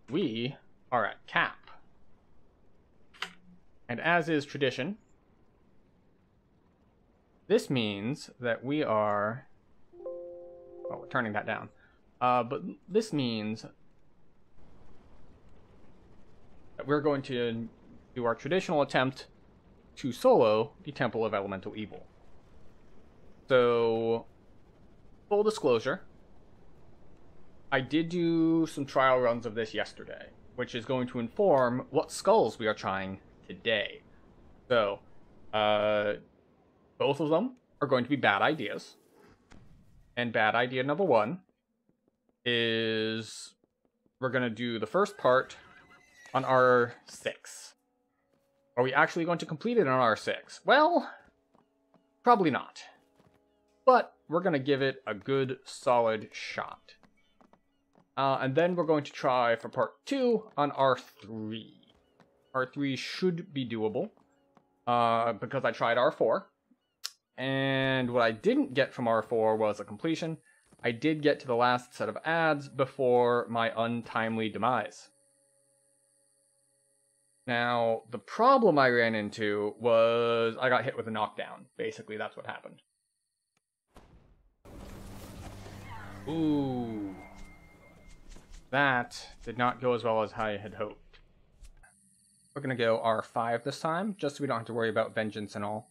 we are at cap. And as is tradition, this means that we are... Oh, we're turning that down. But this means that we're going to do our traditional attempt to solo the Temple of Elemental Evil. So, full disclosure, I did do some trial runs of this yesterday, which is going to inform what skulls we are trying today. So, both of them are going to be bad ideas. And bad idea number one is we're going to do the first part on R6. Are we actually going to complete it on R6? Well, probably not. But we're going to give it a good, solid shot. And then we're going to try for part 2 on R3. R3 should be doable, because I tried R4. And what I didn't get from R4 was a completion. I did get to the last set of ads before my untimely demise. Now, the problem I ran into was I got hit with a knockdown. Basically, that's what happened. Ooh. That did not go as well as I had hoped. We're going to go R5 this time, just so we don't have to worry about vengeance and all.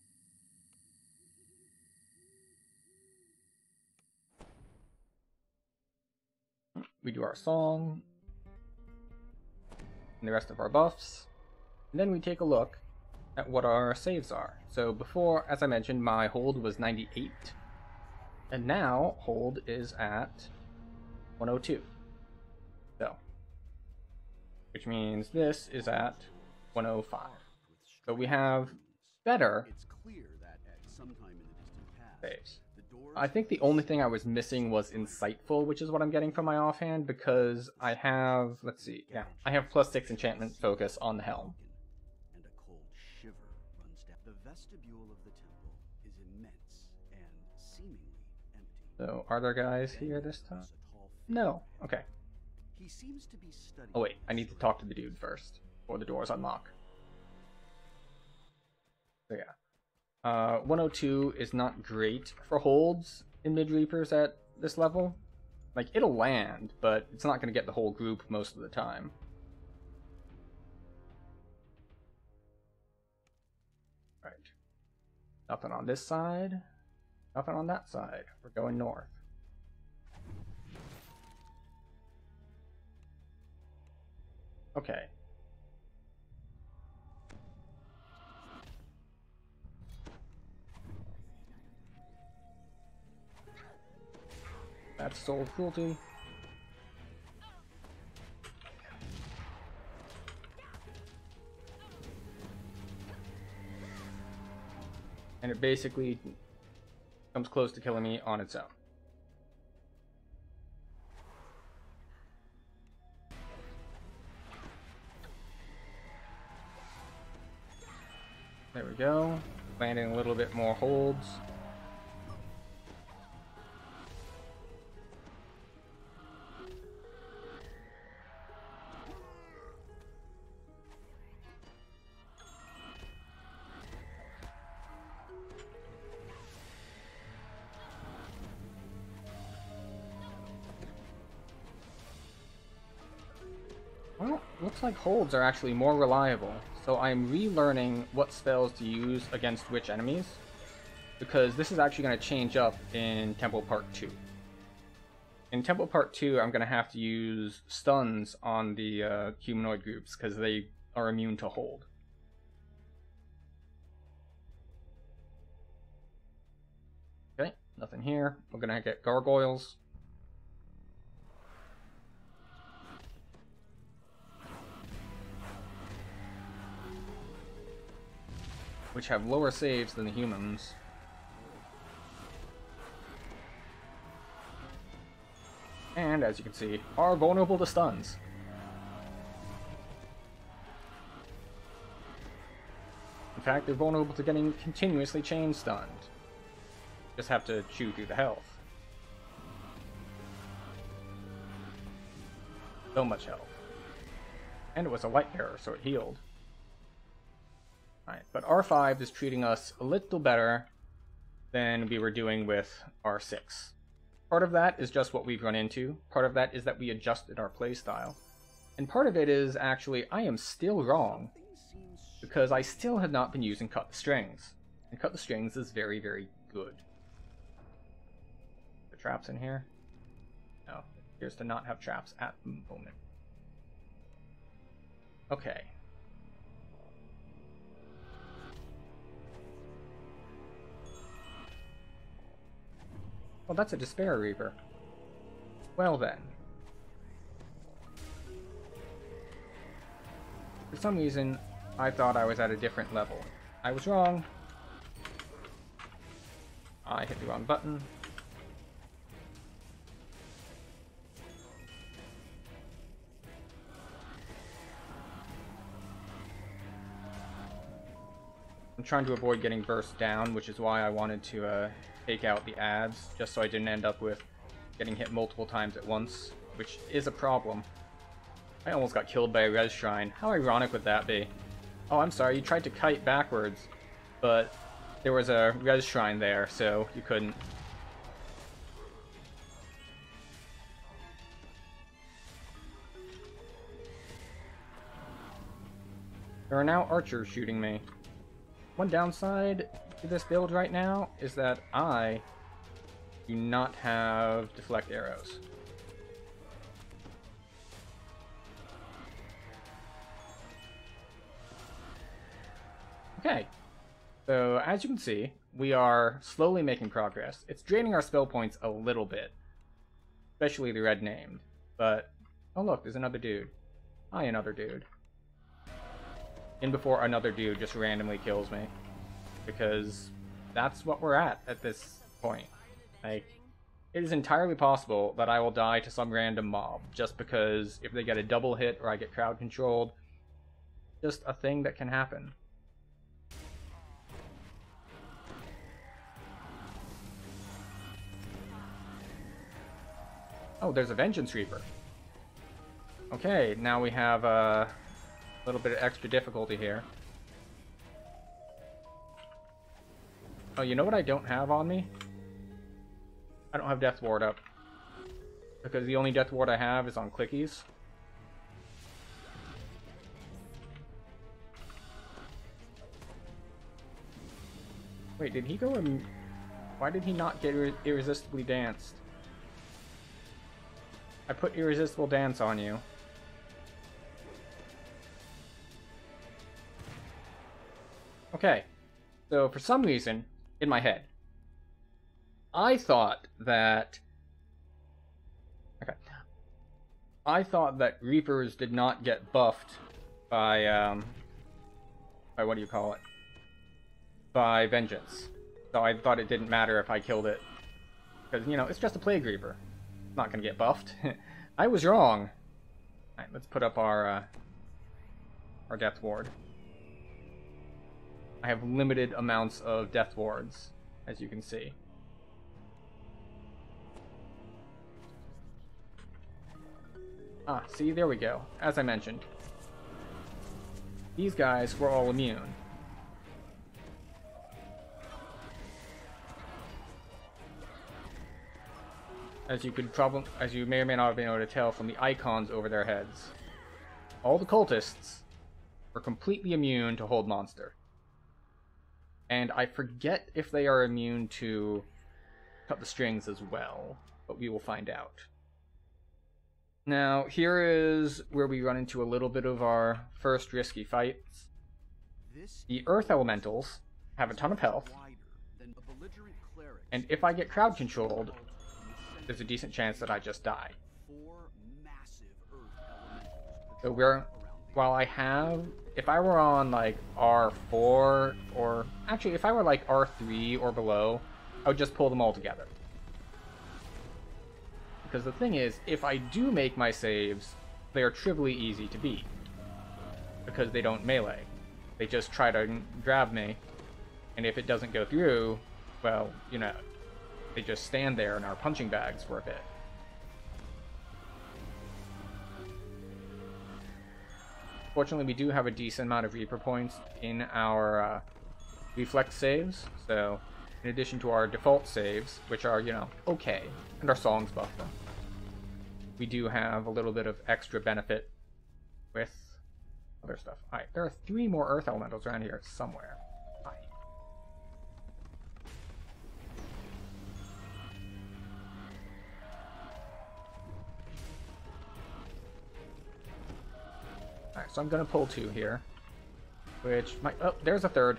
We do our song, and the rest of our buffs, and then we take a look at what our saves are. So before, as I mentioned, my hold was 98, and now hold is at 102. So, which means this is at 105. So we have better saves. I think the only thing I was missing was Insightful, which is what I'm getting from my offhand, because I have, let's see, yeah, I have +6 enchantment focus on the helm. And a cold shiver runs down. The vestibule of the temple is immense and seemingly empty. So, are there guys here this time? No. Okay. He seems to be studying. Oh wait, I need to talk to the dude first, before the doors unlock. So yeah. 102 is not great for holds in mid-reapers at this level. Like, it'll land, but it's not going to get the whole group most of the time. Right. Nothing on this side. Nothing on that side. We're going north. Okay. That's soul cruelty. And it basically comes close to killing me on its own. There we go. Landing a little bit more holds. Well, looks like holds are actually more reliable, so I'm relearning what spells to use against which enemies, because this is actually going to change up in Temple Part 2. In Temple Part 2, I'm going to have to use stuns on the humanoid groups, because they are immune to hold. Okay, nothing here. We're going to get gargoyles. Which have lower saves than the humans. And, as you can see, are vulnerable to stuns. In fact, they're vulnerable to getting continuously chain stunned. Just have to chew through the health. So much health. And it was a light bearer, so it healed. Alright, but R5 is treating us a little better than we were doing with R6. Part of that is just what we've run into. Part of that is that we adjusted our playstyle. And part of it is actually, I am still wrong, because I still have not been using Cut the Strings. And Cut the Strings is very, very good. The traps in here? No, it appears to not have traps at the moment. Okay. Well, that's a Despair Reaper. Well then. For some reason, I thought I was at a different level. I was wrong. I hit the wrong button. I'm trying to avoid getting burst down, which is why I wanted to take out the ads, just so I didn't end up with getting hit multiple times at once, which is a problem. I almost got killed by a res shrine. How ironic would that be? Oh, I'm sorry, you tried to kite backwards, but there was a res shrine there, so you couldn't. There are now archers shooting me. One downside to this build right now is that I do not have deflect arrows. Okay, so as you can see, we are slowly making progress. It's draining our spell points a little bit, especially the red named, but oh look, there's another dude. Hi, another dude. In before another dude just randomly kills me, because that's what we're at this point. Like, it is entirely possible that I will die to some random mob just because if they get a double hit or I get crowd controlled, just a thing that can happen. Oh, there's a Vengeance Reaper. Okay, now we have a little bit of extra difficulty here. Oh, you know what I don't have on me? I don't have Death Ward up. Because the only Death Ward I have is on clickies. Wait, did he go and... Why did he not get Irresistibly Danced? I put Irresistible Dance on you. Okay, so for some reason, in my head, I thought that... Okay. I thought that Reapers did not get buffed by what do you call it? By Vengeance. So I thought it didn't matter if I killed it. Because, you know, it's just a Plague Reaper. It's not going to get buffed. I was wrong. Alright, let's put up our Death Ward. I have limited amounts of Death Wards, as you can see. Ah, see, there we go. As I mentioned. These guys were all immune. As you may or may not have been able to tell from the icons over their heads. All the cultists were completely immune to Hold Monster. And I forget if they are immune to Cut the Strings as well, but we will find out. Now, here is where we run into a little bit of our first risky fights. The Earth Elementals have a ton of health, and if I get crowd controlled, there's a decent chance that I just die. So while I have, if I were on like R4, or actually if I were like R3 or below, I would just pull them all together. Because the thing is, if I do make my saves, they are trivially easy to beat. Because they don't melee. They just try to grab me, and if it doesn't go through, well, you know, they just stand there and are punching bags for a bit. Fortunately, we do have a decent amount of Reaper points in our reflex saves, so in addition to our default saves, which are, you know, okay, and our songs buff them, we do have a little bit of extra benefit with other stuff. Alright, there are 3 more Earth Elementals around here somewhere. Hi. Alright, so I'm gonna pull 2 here, which might... Oh, there's a third.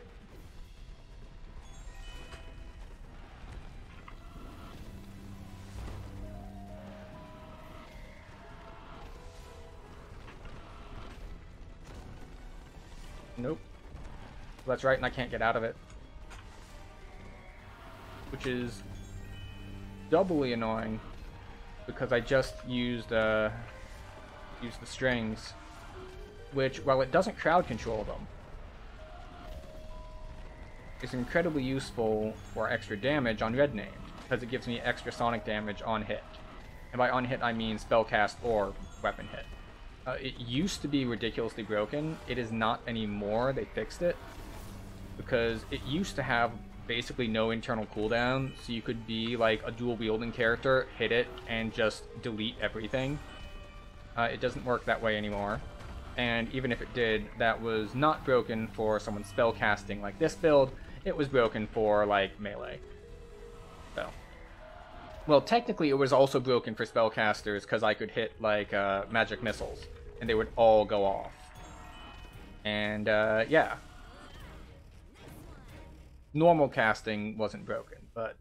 Nope. That's right, and I can't get out of it. Which is doubly annoying because I just used the strings, which, while it doesn't crowd control them, is incredibly useful for extra damage on red named, because it gives me extra sonic damage on hit. And by on hit I mean spellcast or weapon hit. It used to be ridiculously broken. It is not anymore. They fixed it. Because it used to have basically no internal cooldown, so you could be like a dual wielding character, hit it, and just delete everything. It doesn't work that way anymore. And even if it did, that was not broken for someone spellcasting like this build. It was broken for like melee. So. Well, technically it was also broken for spellcasters because I could hit like magic missiles and they would all go off. And yeah. Normal casting wasn't broken, but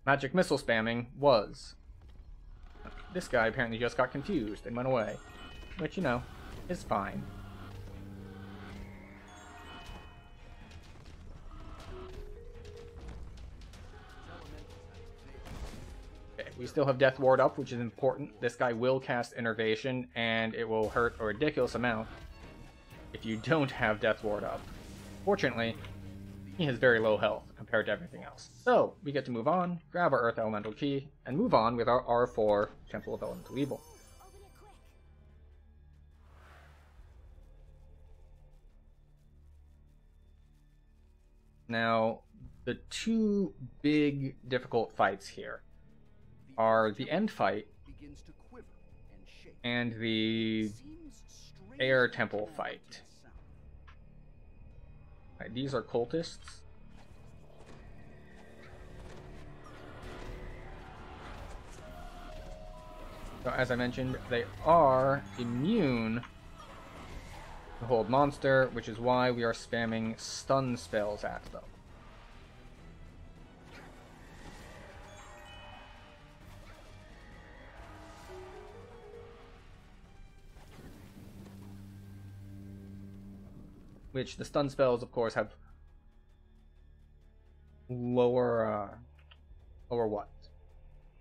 magic missile spamming was. This guy apparently just got confused and went away, which, you know, is fine. We still have Death Ward up, which is important. This guy will cast Innervation, and it will hurt a ridiculous amount if you don't have Death Ward up. Fortunately, he has very low health compared to everything else. So, we get to move on, grab our Earth Elemental Key, and move on with our R4 Temple of Elemental Evil. Now, the 2 big difficult fights here are the end fight and the air temple fight. Right, these are cultists. So as I mentioned, they are immune to hold monster, which is why we are spamming stun spells at them. Which the stun spells, of course, have lower, lower what?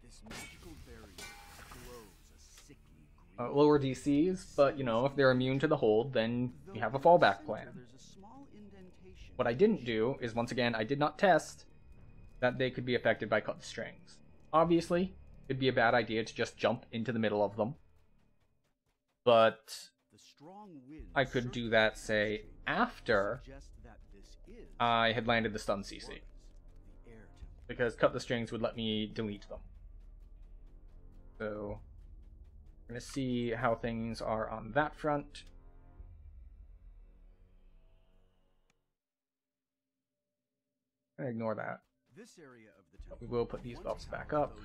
This magical barrier glows a sickly green. Lower DCs, but, you know, if they're immune to the hold, then you have a fallback plan. What I didn't do is, once again, I did not test that they could be affected by cut strings. Obviously, it'd be a bad idea to just jump into the middle of them. But I could do that, say, after I had landed the stun CC. Because cut the strings would let me delete them. So, we're going to see how things are on that front. I'm going to ignore that. But we will put these buffs back up.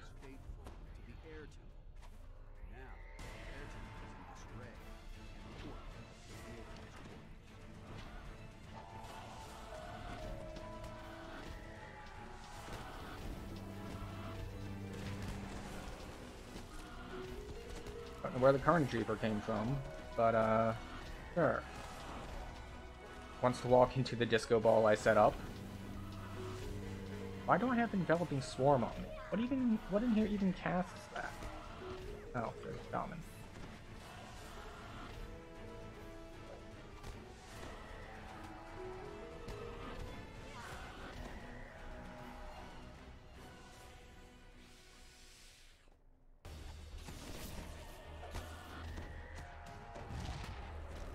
I don't know where the Carnage Reaper came from, but sure. Wants to walk into the disco ball I set up. Why do I have Enveloping Swarm on me? What in here even casts that? Oh, there's Shaman.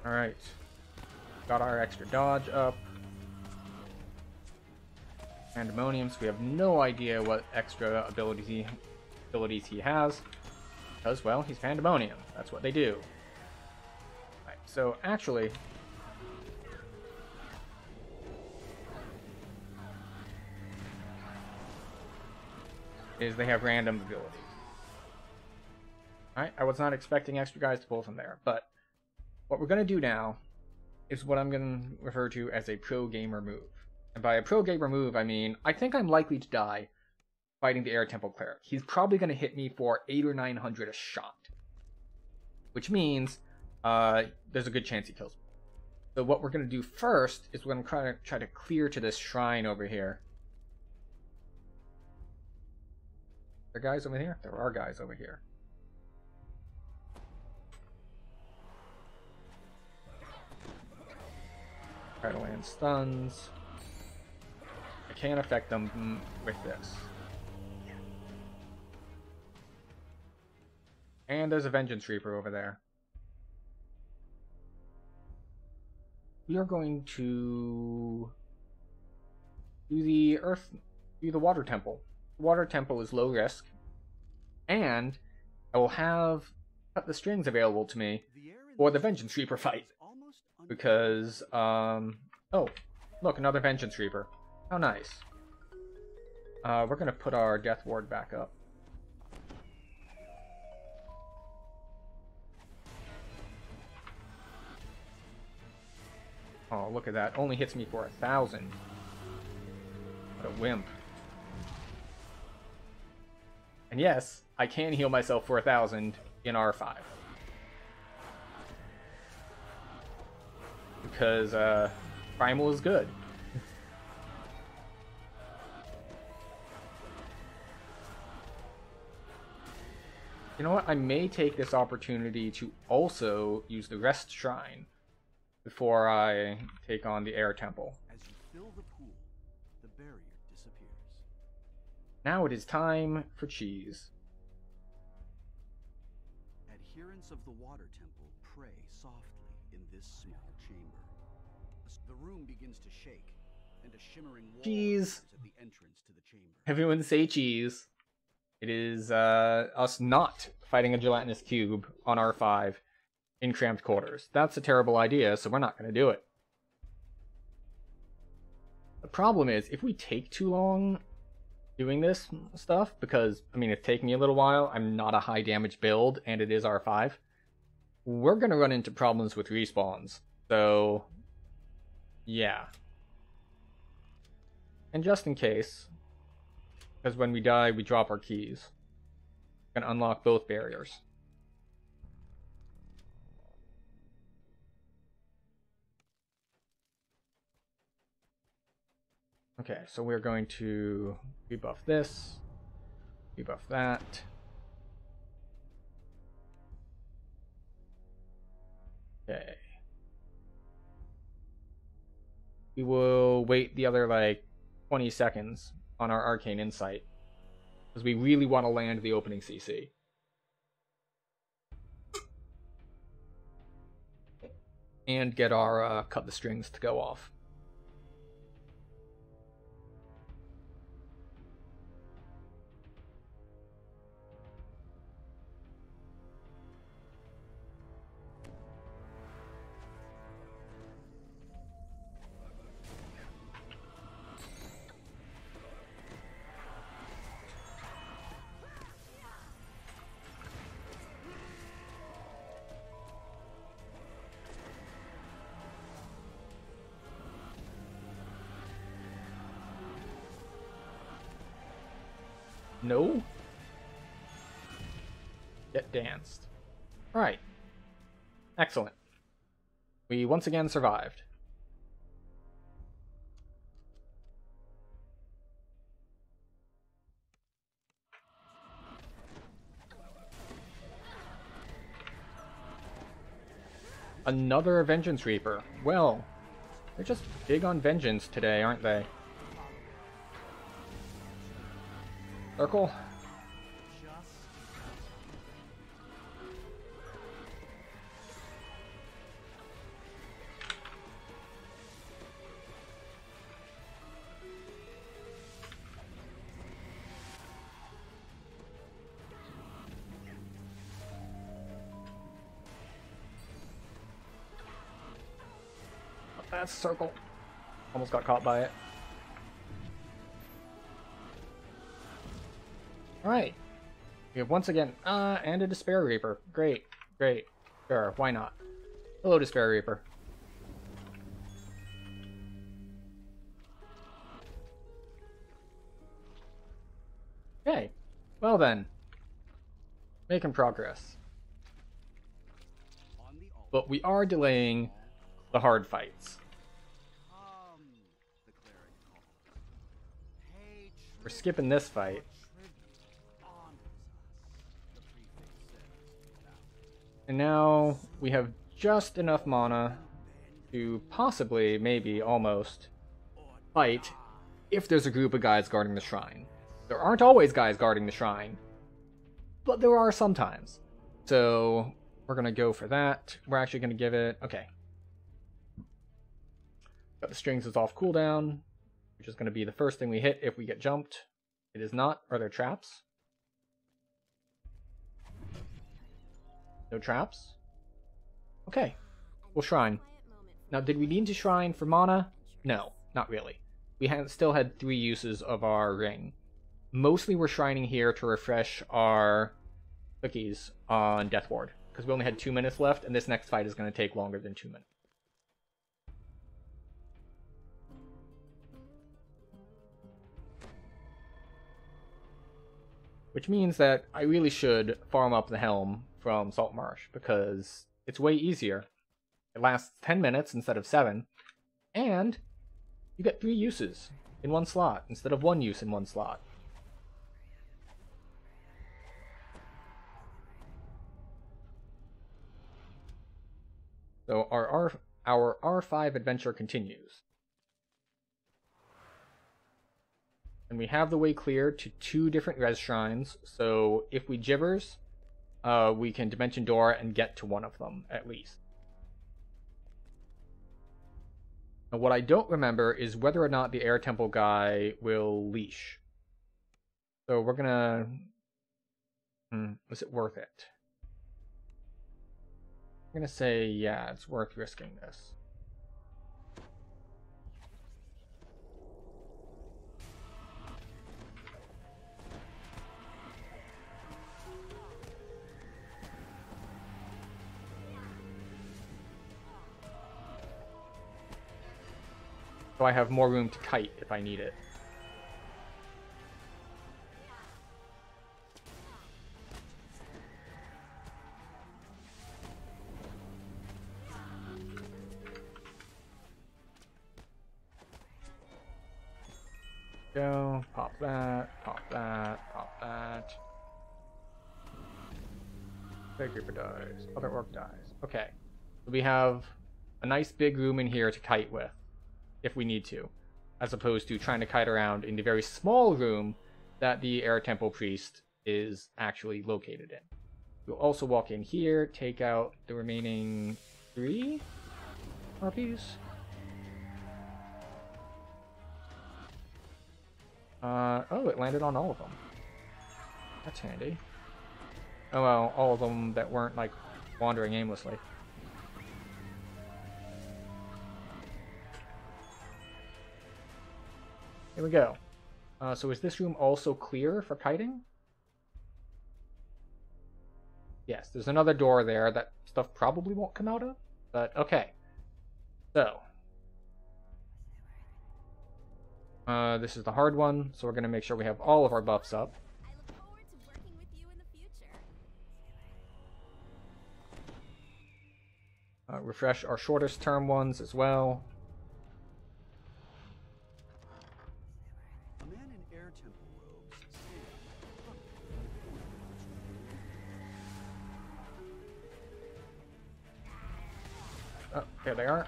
Alright. Got our extra dodge up. Pandemonium, so we have no idea what extra abilities he has. Because, well, he's Pandemonium. That's what they do. Right, so actually... is they have random abilities. Alright, I was not expecting extra guys to pull from there, but what we're going to do now is what I'm going to refer to as a pro gamer move. And by a pro gamer move, I mean, I think I'm likely to die fighting the Air Temple Cleric. He's probably going to hit me for 800 or 900 a shot. Which means there's a good chance he kills me. So what we're going to do first is we're going to try to clear to this shrine over here. Are there guys over here? There are guys over here. Try to land stuns. I can't affect them with this. And there's a Vengeance Reaper over there. We are going to do the Water Temple. The Water Temple is low risk, and I will have cut the strings available to me for the Vengeance Reaper fight. Because, oh, look, another Vengeance Reaper. How nice. We're gonna put our Death Ward back up. Oh, look at that. Only hits me for 1,000. What a wimp. And yes, I can heal myself for 1,000 in R5. Because, Primal is good. You know what? I may take this opportunity to also use the Rest Shrine before I take on the Air Temple. As you fill the pool, the barrier disappears. Now it is time for cheese. Adherents of the Water Temple pray softly in this small chamber. The room begins to shake, and a shimmering wall Cheese. appears at the entrance to the chamber. Everyone say cheese. It is us not fighting a gelatinous cube on R5 in cramped quarters. That's a terrible idea, so we're not going to do it. The problem is, if we take too long doing this stuff, because, I mean, it's taking me a little while, I'm not a high damage build, and it is R5, we're going to run into problems with respawns. So, yeah. And just in case, because when we die, we drop our keys. We're going to unlock both barriers. Okay, so we're going to rebuff this, rebuff that. Okay. We will wait the other, like, 20 seconds on our Arcane Insight, because we really want to land the opening CC. And get our cut the strings to go off. No? Get danced. Alright. Excellent. We once again survived. Another Vengeance Reaper. Well, they're just big on vengeance today, aren't they? Circle. That's a circle. Almost got caught by it. Alright. We have once again, and a Despair Reaper. Great, great. Sure, why not? Hello, Despair Reaper. Okay, well then. Making progress. But we are delaying the hard fights. We're skipping this fight. And now we have just enough mana to possibly, maybe, almost fight if there's a group of guys guarding the shrine. There aren't always guys guarding the shrine, but there are sometimes. So we're going to go for that. We're actually going to give it... Okay. Got the strings is off cooldown, which is going to be the first thing we hit if we get jumped. It is not. Are there traps? No traps? Okay. We'll shrine. Now, did we need to shrine for mana? No, not really. We still had 3 uses of our ring. Mostly we're shrining here to refresh our cookies on Death Ward, because we only had 2 minutes left, and this next fight is going to take longer than 2 minutes. Which means that I really should farm up the Helm from Saltmarsh, because it's way easier. It lasts 10 minutes instead of 7, and you get 3 uses in 1 slot instead of 1 use in 1 slot. So our R5 adventure continues. And we have the way cleared to 2 different res shrines, so if we gibbers, we can Dimension Door and get to one of them, at least. Now, what I don't remember is whether or not the Air Temple guy will leash. So we're gonna... is it worth it? I'm gonna say, yeah, it's worth risking this. So I have more room to kite if I need it. Go, pop that, pop that, pop that. Big Reaper dies, other orc dies. Okay, so we have a nice big room in here to kite with, if we need to, as opposed to trying to kite around in the very small room that the Air Temple Priest is actually located in. We'll also walk in here, take out the remaining 3 harpies. Oh, it landed on all of them. That's handy. Oh well, all of them that weren't, like, wandering aimlessly. Here we go. So is this room also clear for kiting? Yes, there's another door there that stuff probably won't come out of, but okay. So. This is the hard one, so we're going to make sure we have all of our buffs up. I look forward to working with you in the future. Refresh our shortest term ones as well. A man in Air Temple robes Oh, here they are.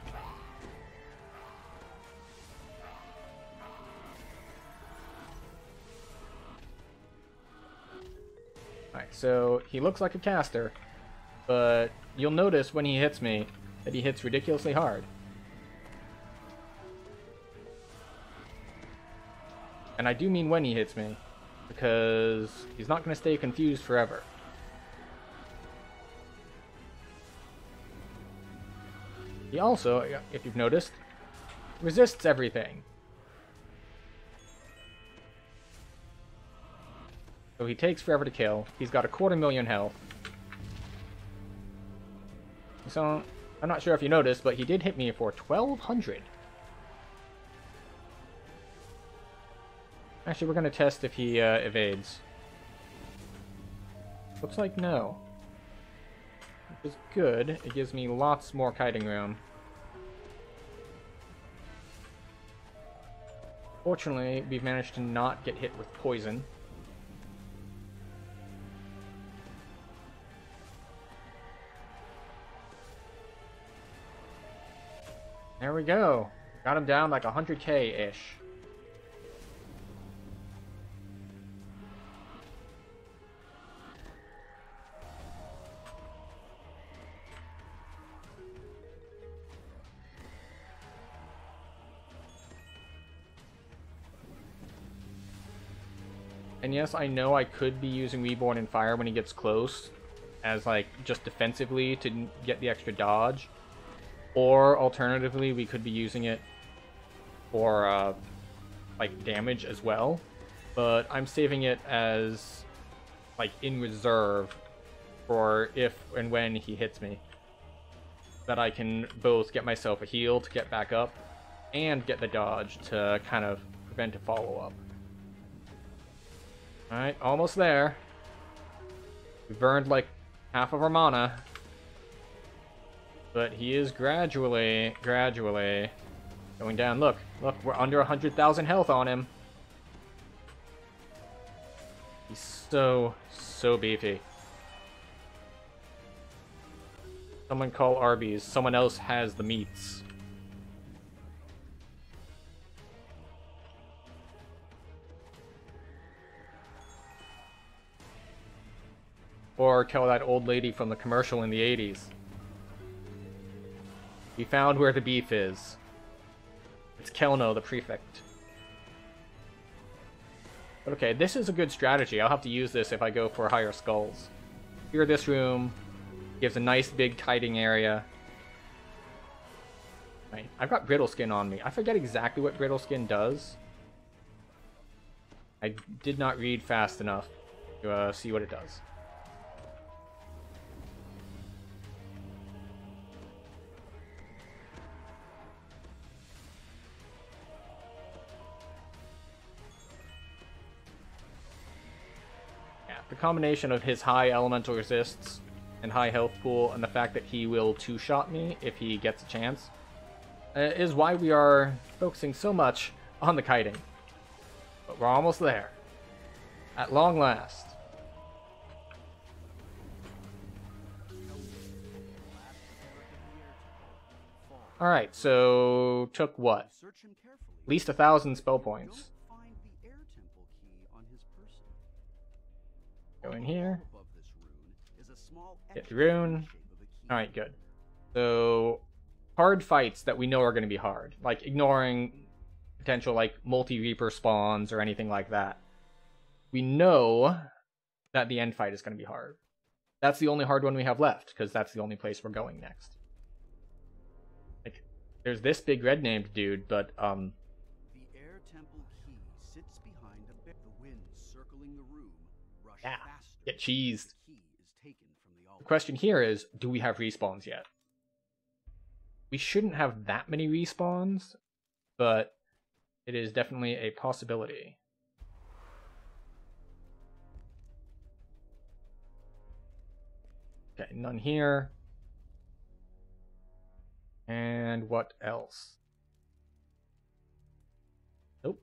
Alright, so he looks like a caster, but you'll notice when he hits me that he hits ridiculously hard. And I do mean when he hits me, because he's not going to stay confused forever. He also, if you've noticed, resists everything. So he takes forever to kill. He's got 250,000 health. So, I'm not sure if you noticed, but he did hit me for 1,200. Actually, we're going to test if he evades. Looks like no. Which is good. It gives me lots more kiting room. Fortunately, we've managed to not get hit with poison. There we go. Got him down like 100k-ish. And yes, I know I could be using Reborn in Fire when he gets close, as like just defensively to get the extra dodge. Or alternatively, we could be using it for like damage as well. But I'm saving it as like in reserve for if and when he hits me. That I can both get myself a heal to get back up and get the dodge to kind of prevent a follow-up. Alright, almost there. We burned like half of our mana. But he is gradually going down. Look, we're under 100,000 health on him. He's so beefy. Someone call Arby's. Someone else has the meats. Or tell that old lady from the commercial in the 80s. We found where the beef is. It's Kelno, the prefect. But okay, this is a good strategy. I'll have to use this if I go for higher skulls. Here, this room gives a nice big kiting area. Right, I've got brittle skin on me. I forget exactly what brittle skin does. I did not read fast enough to see what it does. The combination of his high elemental resists and high health pool and the fact that he will two-shot me if he gets a chance is why we are focusing so much on the kiting. But we're almost there. At long last. Alright, so took what? At least 1,000 spell points. Go in here. Get the rune. Alright, good. So, hard fights that we know are going to be hard. Like, ignoring potential, like, multi-reaper spawns or anything like that. We know that the end fight is going to be hard. That's the only hard one we have left, because that's the only place we're going next. Like, there's this big red named dude, but, The air temple key sits behind a bit. The wind circling the room rush yeah, faster. get cheesed. The key is taken from the altar. The question here is, do we have respawns yet? We shouldn't have that many respawns, but it is definitely a possibility. Okay, none here. And what else? Nope.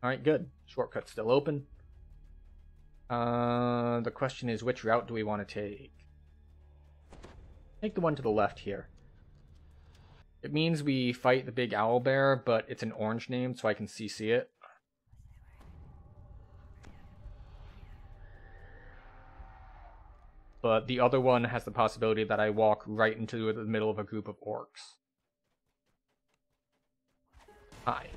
Alright, good. Shortcut's still open. The question is, which route do we want to take? Take the one to the left here. It means we fight the big owl bear, but it's an orange name, so I can CC it. But the other one has the possibility that I walk right into the middle of a group of orcs. Hi.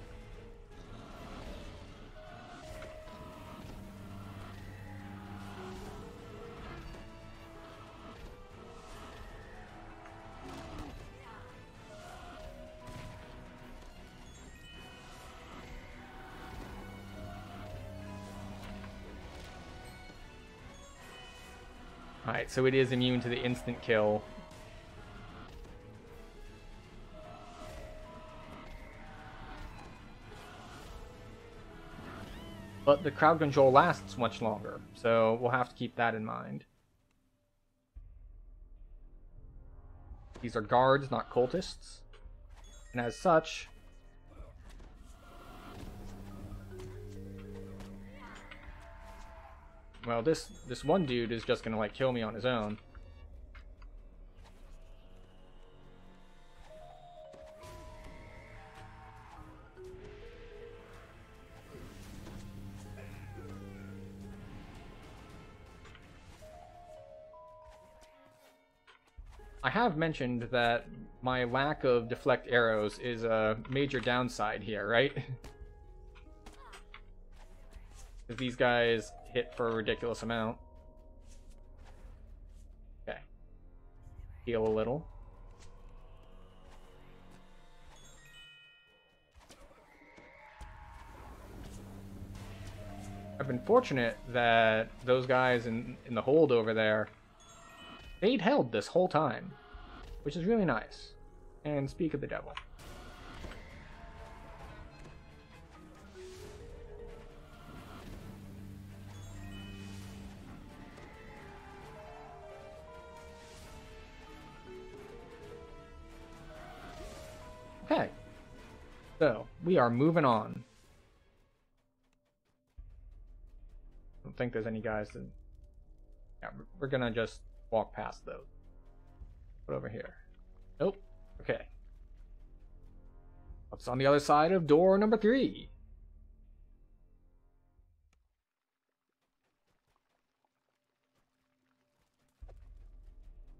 Alright, so it is immune to the instant kill. But the crowd control lasts much longer, so we'll have to keep that in mind. These are guards, not cultists. And as such... well, this one dude is just gonna, like, kill me on his own. I have mentioned that my lack of deflect arrows is a major downside here, right? Because these guys hit for a ridiculous amount. Okay. Heal a little. I've been fortunate that those guys in the hold over there stayed held this whole time, which is really nice. And speak of the devil. Okay, so we are moving on. I don't think there's any guys that... yeah, we're gonna just walk past those. What over here? Nope. Okay. What's on the other side of door number 3?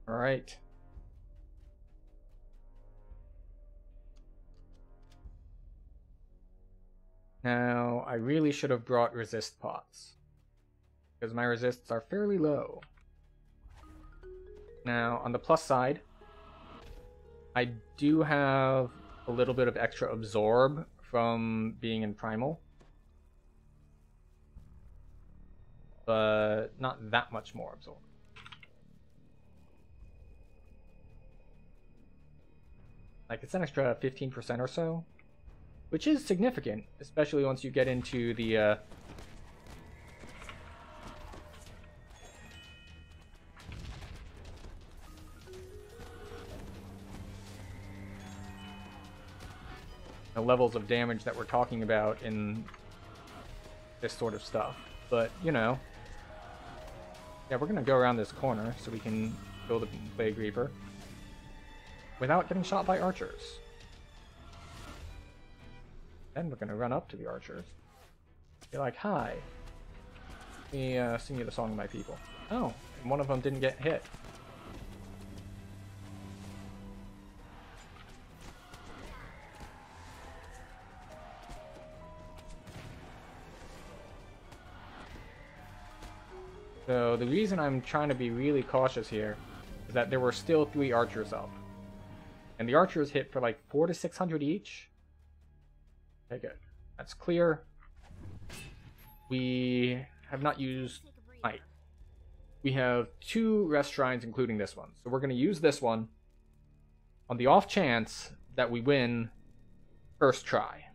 All right. Now, I really should have brought resist pots, because my resists are fairly low. Now, on the plus side, I do have a little bit of extra absorb from being in primal, but not that much more absorb. Like, it's an extra 15% or so, which is significant, especially once you get into the levels of damage that we're talking about in this sort of stuff. But, you know, yeah, we're gonna go around this corner so we can kill the Plague Reaper without getting shot by archers. Then we're gonna run up to the archers. Be like, hi. Let me sing you the song of my people. Oh, and one of them didn't get hit. So the reason I'm trying to be really cautious here is that there were still 3 archers up. And the archers hit for like 400 to 600 each. Okay, good. That's clear. We have not used might. We have 2 rest shrines, including this one. So we're going to use this one on the off chance that we win first try.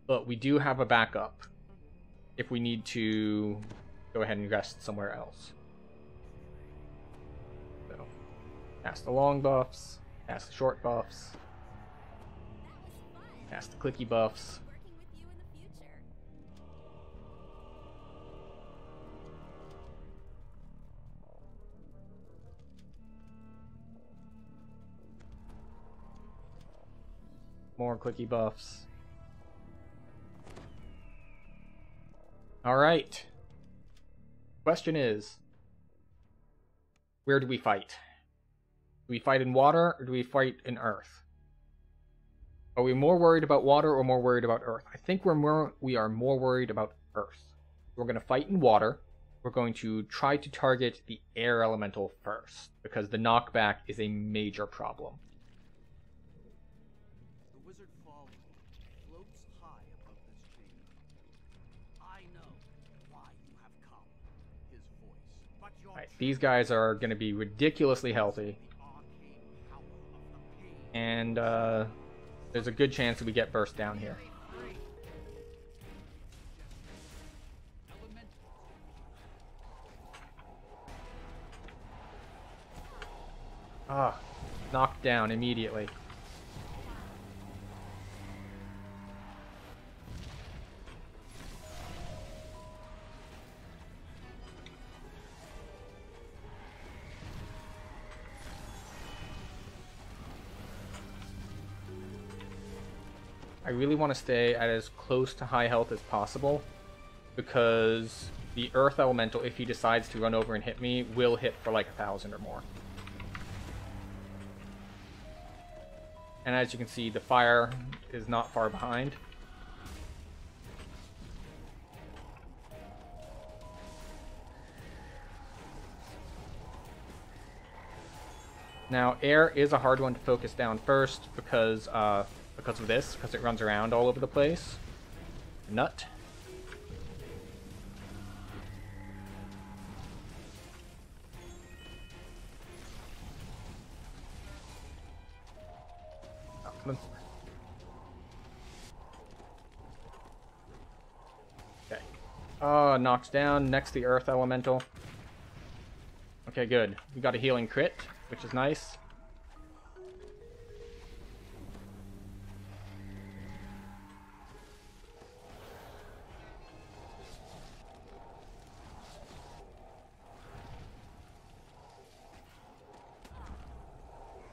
But we do have a backup if we need to go ahead and rest somewhere else. So, cast the long buffs, cast the short buffs, cast the clicky buffs. Working with you in the future. More clicky buffs. Alright. Question is, where do we fight? Do we fight in water or do we fight in earth? Are we more worried about water or more worried about earth? I think we are more worried about earth. We're going to fight in water. We're going to try to target the air elemental first, because the knockback is a major problem. The wizard Falrinth floats high above this chamber. Alright, these guys are going to be ridiculously healthy. And there's a good chance that we get burst down here. Ah, knocked down immediately. I really want to stay at as close to high health as possible, because the Earth Elemental, if he decides to run over and hit me, will hit for like 1,000 or more. And as you can see, the fire is not far behind. Now, air is a hard one to focus down first because of this, because it runs around all over the place. Nut. Okay. Oh, knocks down. Next, the Earth Elemental. Okay, good. We got a healing crit, which is nice.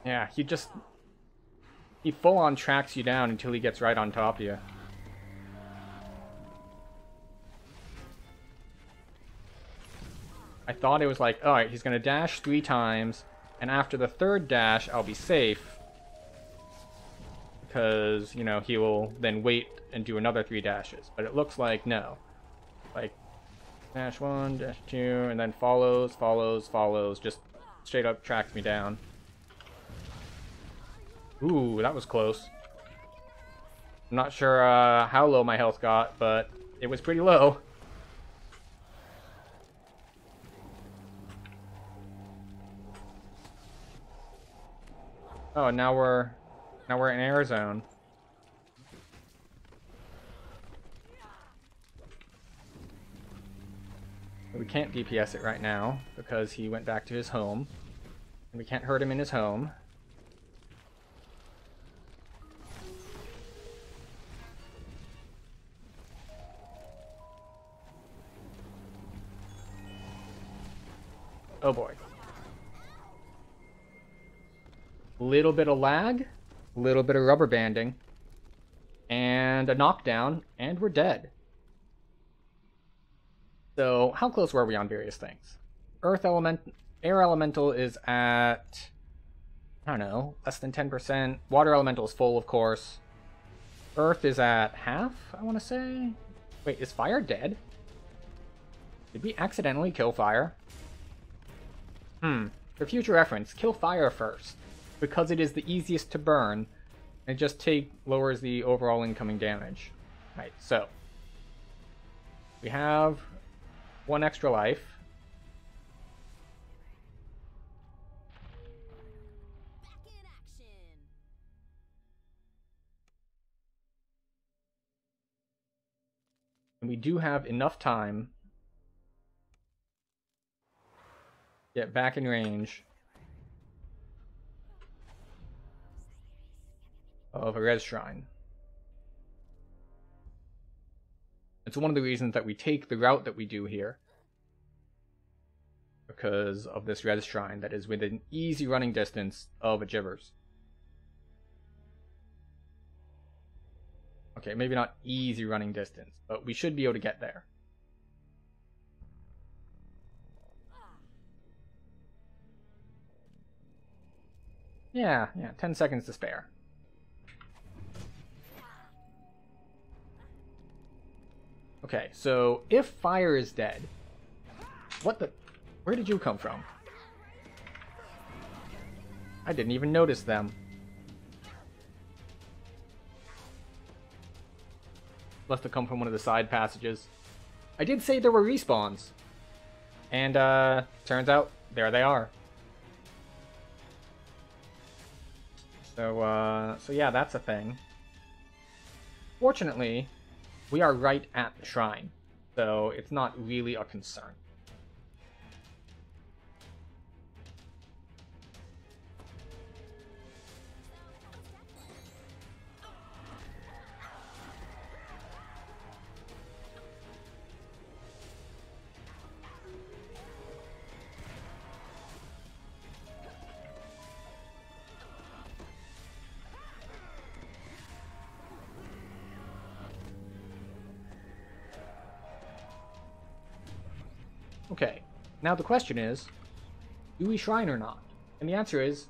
Yeah, he full-on tracks you down until he gets right on top of you. I thought it was like, alright, he's gonna dash 3 times, and after the 3rd dash, I'll be safe. Because, you know, he will then wait and do another 3 dashes. But it looks like, no. Like, dash 1, dash 2, and then follows, just straight up tracks me down. Ooh, that was close. I'm not sure how low my health got, but it was pretty low. Oh, now we're in air zone. We can't DPS it right now because he went back to his home, and we can't hurt him in his home. Oh boy. Little bit of lag, little bit of rubber banding, and a knockdown, and we're dead. So, how close were we on various things? Air Elemental is at, I don't know, less than 10%. Water Elemental is full, of course. Earth is at half, I want to say. Wait, is Fire dead? Did we accidentally kill Fire? For future reference, kill Fire first, because it is the easiest to burn, and just lowers the overall incoming damage. Right, so we have 1 extra life. Back in action. And we do have enough time to get back in range of a res shrine. It's one of the reasons that we take the route that we do here, because of this res shrine that is within easy running distance of a Gibbers. Okay, maybe not easy running distance, but we should be able to get there. Yeah, 10 seconds to spare. Okay, so if Fire is dead, where did you come from? I didn't even notice them. Must have come from one of the side passages. I did say there were respawns. And turns out there they are. So yeah, that's a thing. Fortunately, we are right at the shrine, so it's not really a concern. Okay, now the question is, do we shrine or not? And the answer is,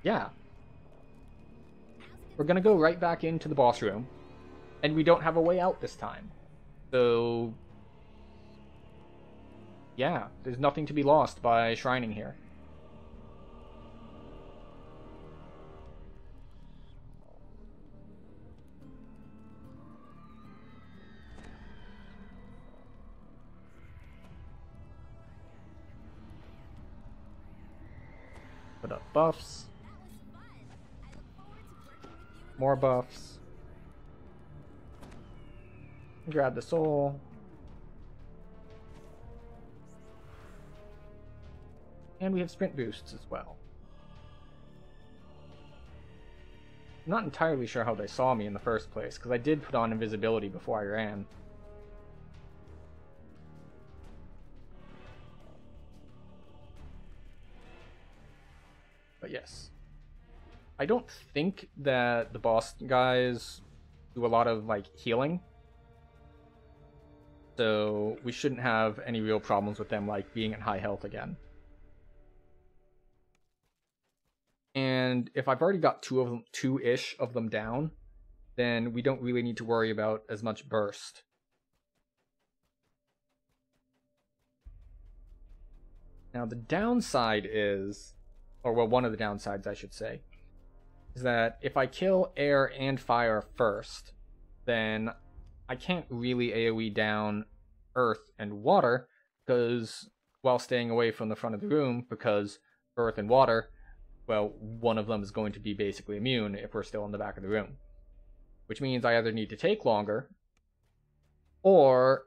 yeah. We're gonna go right back into the boss room, and we don't have a way out this time. So, yeah, there's nothing to be lost by shrining here. Put up buffs. More buffs. Grab the soul. And we have sprint boosts as well. I'm not entirely sure how they saw me in the first place, because I did put on invisibility before I ran. But yes. I don't think that the boss guys do a lot of, like, healing. So we shouldn't have any real problems with them, like, being at high health again. And if I've already got two-ish of them down, then we don't really need to worry about as much burst. Now the downside is, or well, one of the downsides I should say, is that if I kill air and fire first, then I can't really AoE down earth and water, because while staying away from the front of the room, because earth and water, well, one of them is going to be basically immune if we're still in the back of the room. Which means I either need to take longer, or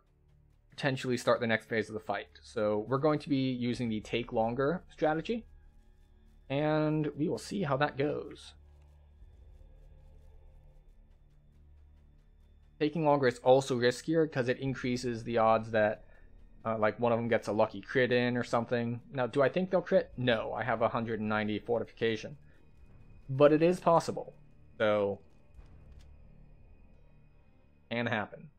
potentially start the next phase of the fight. So we're going to be using the take longer strategy, and we will see how that goes. Taking longer is also riskier because it increases the odds that like one of them gets a lucky crit in or something. Now, do I think they'll crit? No, I have 190 fortification. But it is possible. So, can happen.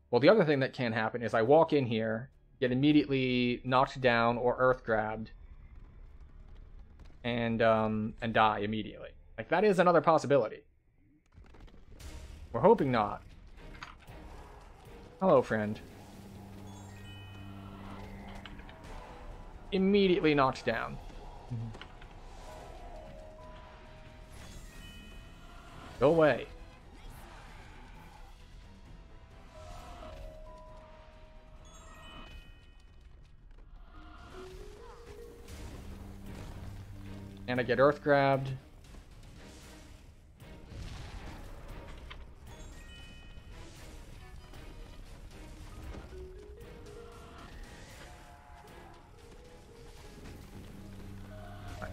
Well, the other thing that can happen is I walk in here, get immediately knocked down or earth grabbed, and die immediately. Like, that is another possibility. We're hoping not. Hello, friend. Immediately knocked down. Go away. And I get earth grabbed.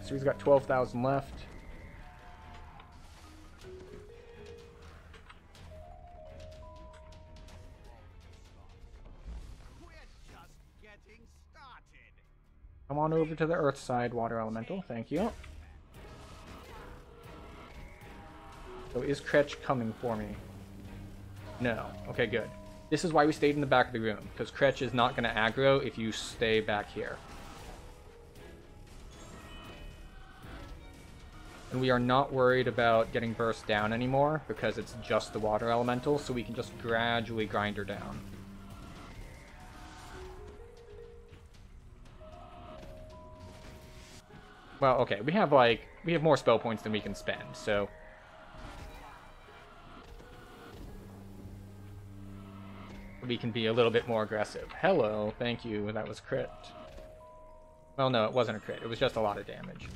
So he's got 12,000 left. We're just getting started. Come on over to the earth side, water elemental. Thank you. So is Kritch coming for me? No. Okay, good. This is why we stayed in the back of the room, because Kritch is not going to aggro if you stay back here. And we are not worried about getting burst down anymore, because it's just the water elemental, so we can just gradually grind her down. Well, okay, we have more spell points than we can spend, so we're we can be a little bit more aggressive. Hello, thank you, that was crit. Well, no, it wasn't a crit, it was just a lot of damage.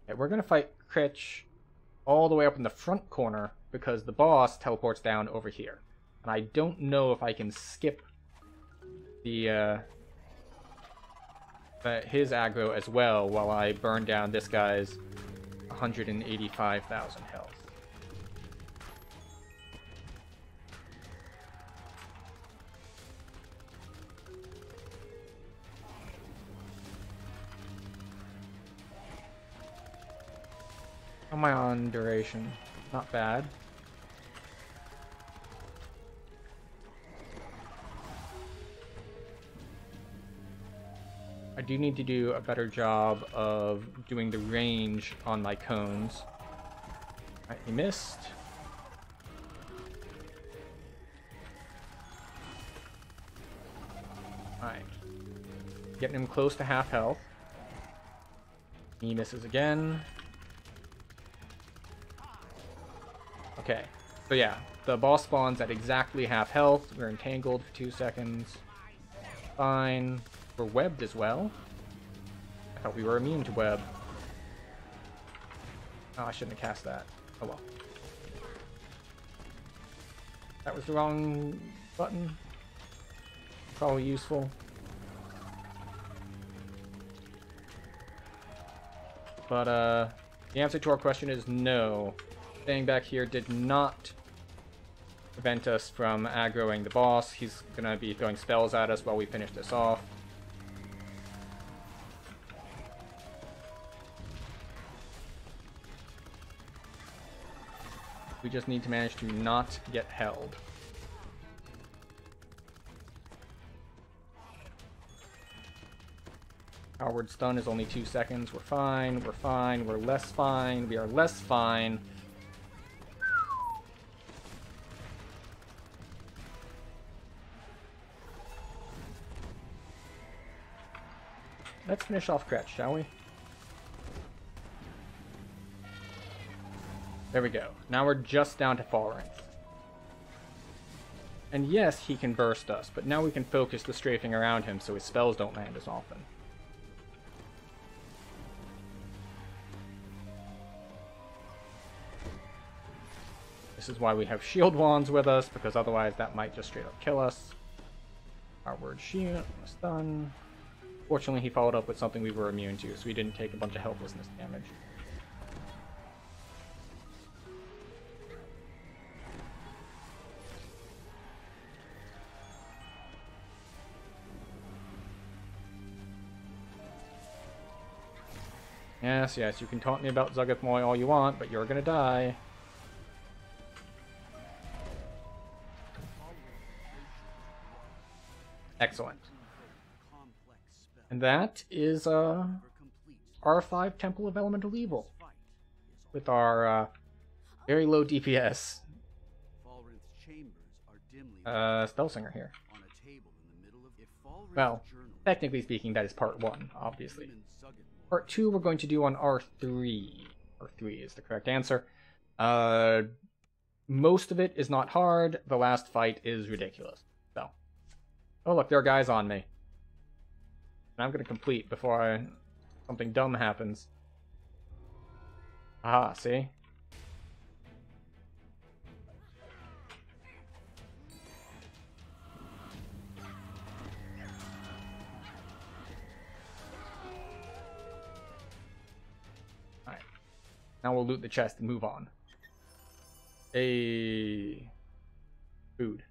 Okay, we're gonna fight Kritch all the way up in the front corner because the boss teleports down over here. And I don't know if I can skip the his aggro as well while I burn down this guy's 185,000 health. How am I on duration? Not bad. I do need to do a better job of doing the range on my cones. Alright, he missed. Alright. Getting him close to half health. He misses again. Okay, so yeah, the boss spawns at exactly half health. We're entangled for 2 seconds. Fine. We're webbed as well. I thought we were immune to web. Oh, I shouldn't have cast that. Oh well. That was the wrong button. Probably useful. But the answer to our question is no. Staying back here did not prevent us from aggroing the boss. He's gonna be throwing spells at us while we finish this off. We just need to manage to not get held. Our word stun is only 2 seconds. We're fine. We're fine. We're less fine. We are less fine. Let's finish off Kretch, shall we? There we go. Now we're just down to Falrinth. And yes, he can burst us, but now we can focus the strafing around him so his spells don't land as often. This is why we have shield wands with us, because otherwise that might just straight up kill us. Our word shield, stun. Fortunately, he followed up with something we were immune to, so we didn't take a bunch of helplessness damage. Yes, yes, you can taunt me about Zuggath Moy all you want, but you're gonna die. Excellent. And that is our 5 Temple of Elemental Evil. With our very low DPS Spellsinger here. Well, technically speaking, that is part 1, obviously. Part 2 we're going to do on R3. R3 is the correct answer. Most of it is not hard. The last fight is ridiculous. So, oh look, there are guys on me. And I'm going to complete before something dumb happens. Ah, see? Alright. Now we'll loot the chest and move on. Food.